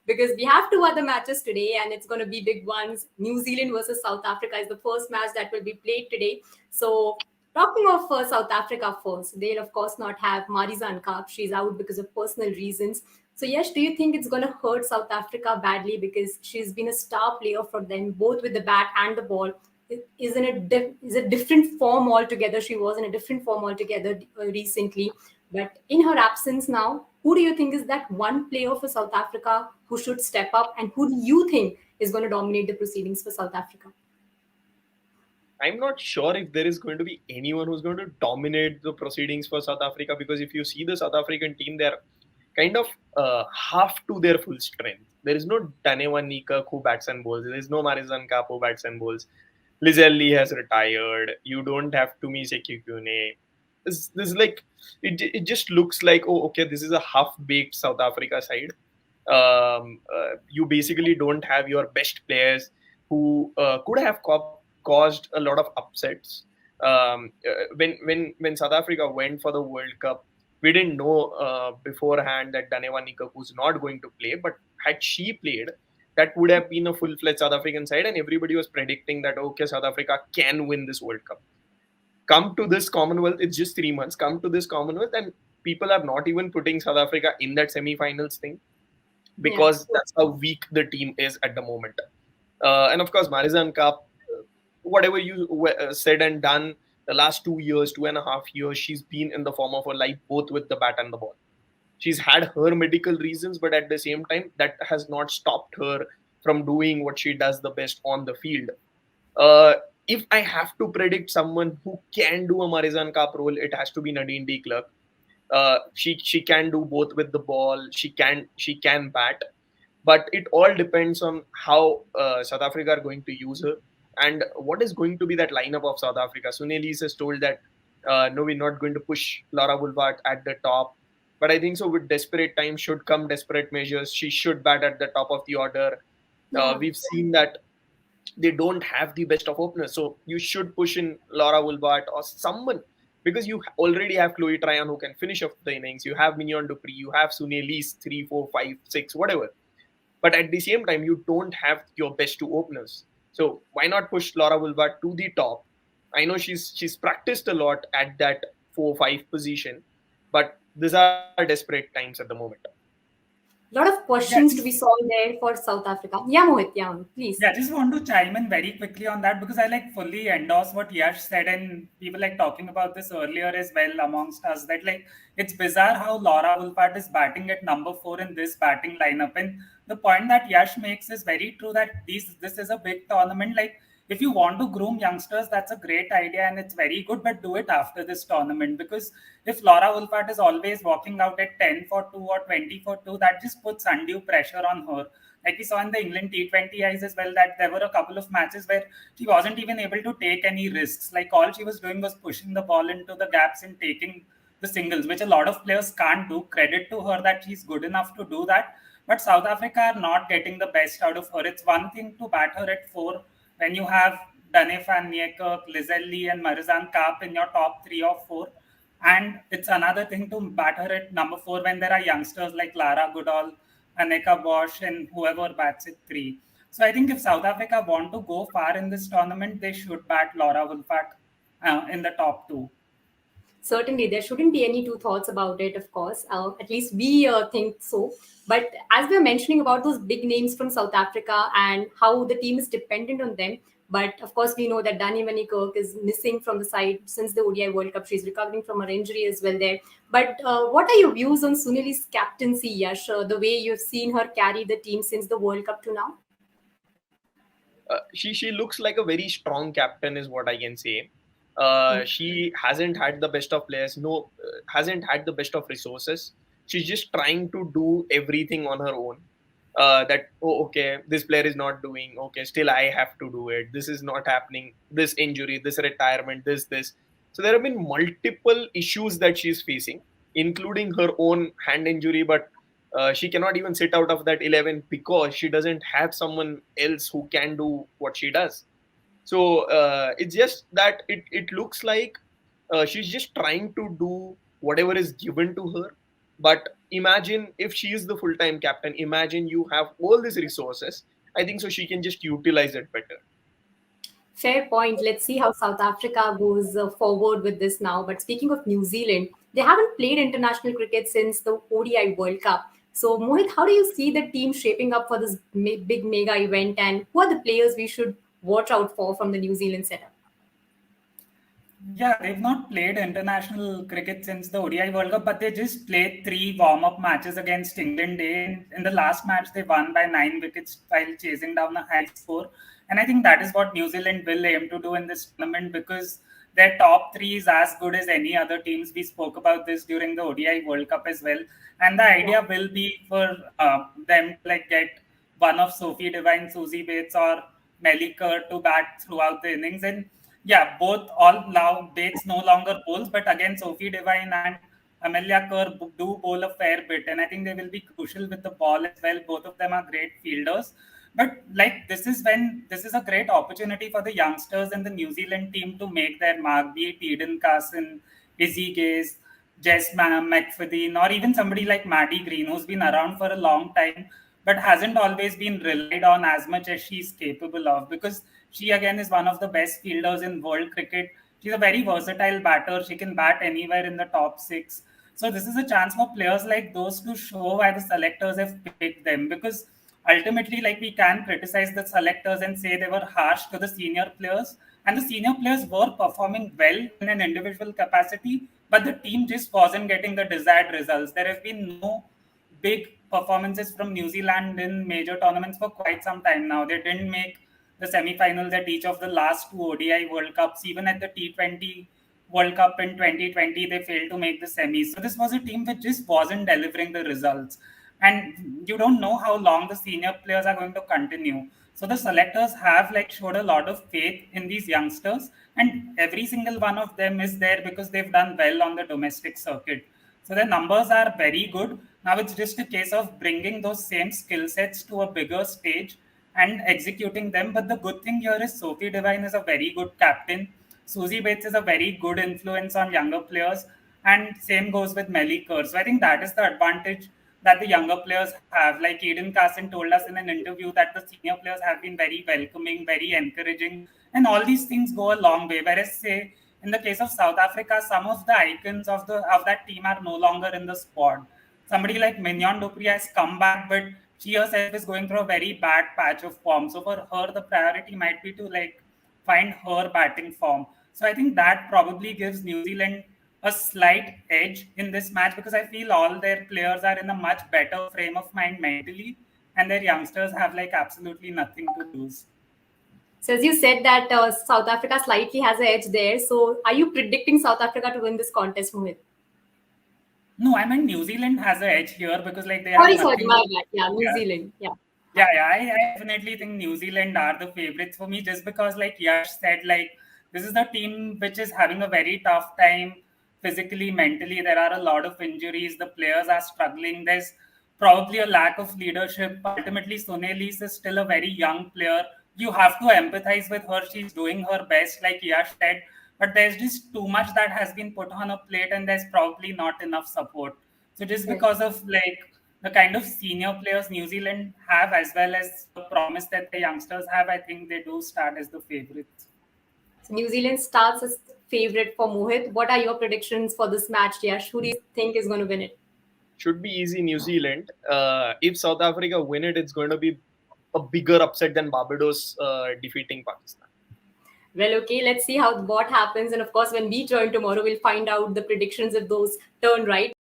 because we have two other matches today and it's going to be big ones. New Zealand versus South Africa is the first match that will be played today. So, talking of South Africa first, they'll of course not have Marizan Kaap. She's out because of personal reasons. So, Yash, do you think it's going to hurt South Africa badly because she's been a star player for them, both with the bat and the ball? Is a different form altogether. She was in a different form altogether recently. But in her absence now, who do you think is that one player for South Africa who should step up, and who do you think is going to dominate the proceedings for South Africa? I'm not sure if there is going to be anyone who's going to dominate the proceedings for South Africa, because if you see the South African team, they're kind of half to their full strength. There is no Tanewa Nikak who bats and bowls. There is no Marizan Kaap who bats and bowls. Lizelli has retired. You don't have Tumi Sekikune. This like it just looks like, oh, okay, this is a half-baked South Africa side. You basically don't have your best players who could have caused a lot of upsets. When South Africa went for the World Cup, we didn't know beforehand that Danewa Nikak was not going to play, but had she played, that would have been a full-fledged South African side, and everybody was predicting that, okay, South Africa can win this World Cup. Come to this Commonwealth, it's just 3 months. Come to this Commonwealth, and people are not even putting South Africa in that semi-finals thing, Yeah. because that's how weak the team is at the moment. And of course, Marizan Kaap, whatever you said and done, the last 2 years, 2.5 years, she's been in the form of her life, both with the bat and the ball. She's had her medical reasons, but at the same time, that has not stopped her from doing what she does the best on the field. Uh, if I have to predict someone who can do a Marizan Kaap role, it has to be Nadine de Klerk. She can do both with the ball. She can bat, but it all depends on how South Africa are going to use her, and what is going to be that lineup of South Africa. Sunil has told that no, we're not going to push Laura Woolford at the top, but I think so. With desperate times should come desperate measures. She should bat at the top of the order. Yeah. We've seen that they don't have the best of openers. So you should push in Laura Woolbart or someone, because you already have Chloe Tryon who can finish off the innings. You have Mignon Dupree, you have Sunil 3, 4, 5, 6, whatever. But at the same time, you don't have your best two openers. So why not push Laura Woolbart to the top? I know she's practiced a lot at that 4-5 position, but these are desperate times at the moment. A lot of Yeah, questions to be solved there for South Africa. Yeah, Mohit, yeah, please. Yeah, I just want to chime in very quickly on that because I like fully endorse what Yash said, and people like talking about this earlier as well amongst us that like it's bizarre how Laura Woolford is batting at number 4 in this batting lineup. And the point that Yash makes is very true that this is a big tournament. Like if you want to groom youngsters, that's a great idea and it's very good, but do it after this tournament because if Laura Woolford is always walking out at 10 for 2 or 20 for 2, that just puts undue pressure on her. Like we saw in the England T20 Is as well, that there were a couple of matches where she wasn't even able to take any risks. Like all she was doing was pushing the ball into the gaps and taking the singles, which a lot of players can't do. Credit to her that she's good enough to do that. But South Africa are not getting the best out of her. It's one thing to bat her at 4 when you have Dane van Niekerk, Lizelli, and Marizan Kaap in your top 3 or 4. And it's another thing to bat her at number 4 when there are youngsters like Lara Goodall, Aneka Bosch, and whoever bats at 3. So I think if South Africa want to go far in this tournament, they should bat Laura Woolford in the top 2. Certainly, there shouldn't be any two thoughts about it, of course. At least we think so. But as we are mentioning about those big names from South Africa and how the team is dependent on them, but of course, we know that Dani Van Kirk is missing from the side since the ODI World Cup. She's recovering from her injury as well there. But what are your views on Sunili's captaincy, Yash? The way you've seen her carry the team since the World Cup to now? She looks like a very strong captain, is what I can say. She hasn't had the best of players, hasn't had the best of resources. She's just trying to do everything on her own. That, oh, okay, this player is not doing, okay, still I have to do it. This is not happening. This injury, this retirement, this. So there have been multiple issues that she's facing, including her own hand injury, but she cannot even sit out of that 11 because she doesn't have someone else who can do what she does. So it's just that it looks like she's just trying to do whatever is given to her. But imagine if she is the full-time captain, imagine you have all these resources. I think so she can just utilize it better. Fair point. Let's see how South Africa goes forward with this now. But speaking of New Zealand, they haven't played international cricket since the ODI World Cup. So, Mohit, how do you see the team shaping up for this big mega event, and who are the players we should watch out for from the New Zealand setup? Yeah, they've not played international cricket since the ODI World Cup, but they just played three warm-up matches against England. And in the last match, they won by 9 wickets while chasing down a high score. And I think that is what New Zealand will aim to do in this tournament, because their top three is as good as any other teams. We spoke about this during the ODI World Cup as well. And the Yeah. idea will be for them to like get one of Sophie Devine, Susie Bates, or Melly Kerr to bat throughout the innings. And yeah, both all now Bates no longer bowls, but again Sophie Devine and Amelia Kerr do bowl a fair bit, and I think they will be crucial with the ball as well. Both of them are great fielders. But like this is a great opportunity for the youngsters in the New Zealand team to make their mark, be it Eden Carson, Izzy Gaze, Jess McFadden, or even somebody like Maddie Green, who's been around for a long time but hasn't always been relied on as much as she's capable of, because she again is one of the best fielders in world cricket. She's a very versatile batter. She can bat anywhere in the top six. So this is a chance for players like those to show why the selectors have picked them, because ultimately, like, we can criticize the selectors and say they were harsh to the senior players, and the senior players were performing well in an individual capacity, but the team just wasn't getting the desired results. There have been no big performances from New Zealand in major tournaments for quite some time now. They didn't make the semi-finals at each of the last two ODI World Cups. Even at the T20 World Cup in 2020, they failed to make the semis. So this was a team which just wasn't delivering the results. And you don't know how long the senior players are going to continue. So the selectors have like showed a lot of faith in these youngsters, and every single one of them is there because they've done well on the domestic circuit. So the numbers are very good. Now it's just a case of bringing those same skill sets to a bigger stage and executing them. But the good thing here is Sophie Devine is a very good captain. Susie Bates is a very good influence on younger players. And same goes with Melly Kerr. So I think that is the advantage that the younger players have. Like Eden Carson told us in an interview that the senior players have been very welcoming, very encouraging. And all these things go a long way. Whereas, say, in the case of South Africa, some of the icons of that team are no longer in the squad. Somebody like Mignon Dupree has come back, but she herself is going through a very bad patch of form. So for her, the priority might be to like find her batting form. So I think that probably gives New Zealand a slight edge in this match, because I feel all their players are in a much better frame of mind mentally, and their youngsters have like absolutely nothing to lose. So, as you said that South Africa slightly has an edge there. So, are you predicting South Africa to win this contest, Mohit? No, I mean New Zealand has an edge here because like they have Sorry, nothing to my bad. lose. Yeah, New Yeah. Zealand. Yeah. I definitely think New Zealand are the favorites for me, just because, like Yash said, like this is the team which is having a very tough time physically, mentally. There are a lot of injuries. The players are struggling. There's probably a lack of leadership. Ultimately, Sunelise is still a very young player. You have to empathize with her. She's doing her best, like Yash said, but there's just too much that has been put on a plate, and there's probably not enough support. So just Right. because of like the kind of senior players New Zealand have, as well as the promise that the youngsters have, I think they do start as the favorites. So, New Zealand starts as favorite for Mohit. What are your predictions for this match, Yash? Who do you think is going to win it? Should be easy, New Zealand. If South Africa win it, it's going to be a bigger upset than Barbados defeating Pakistan. Well, okay, let's see how what happens. And of course, when we join tomorrow, we'll find out the predictions if those turn right.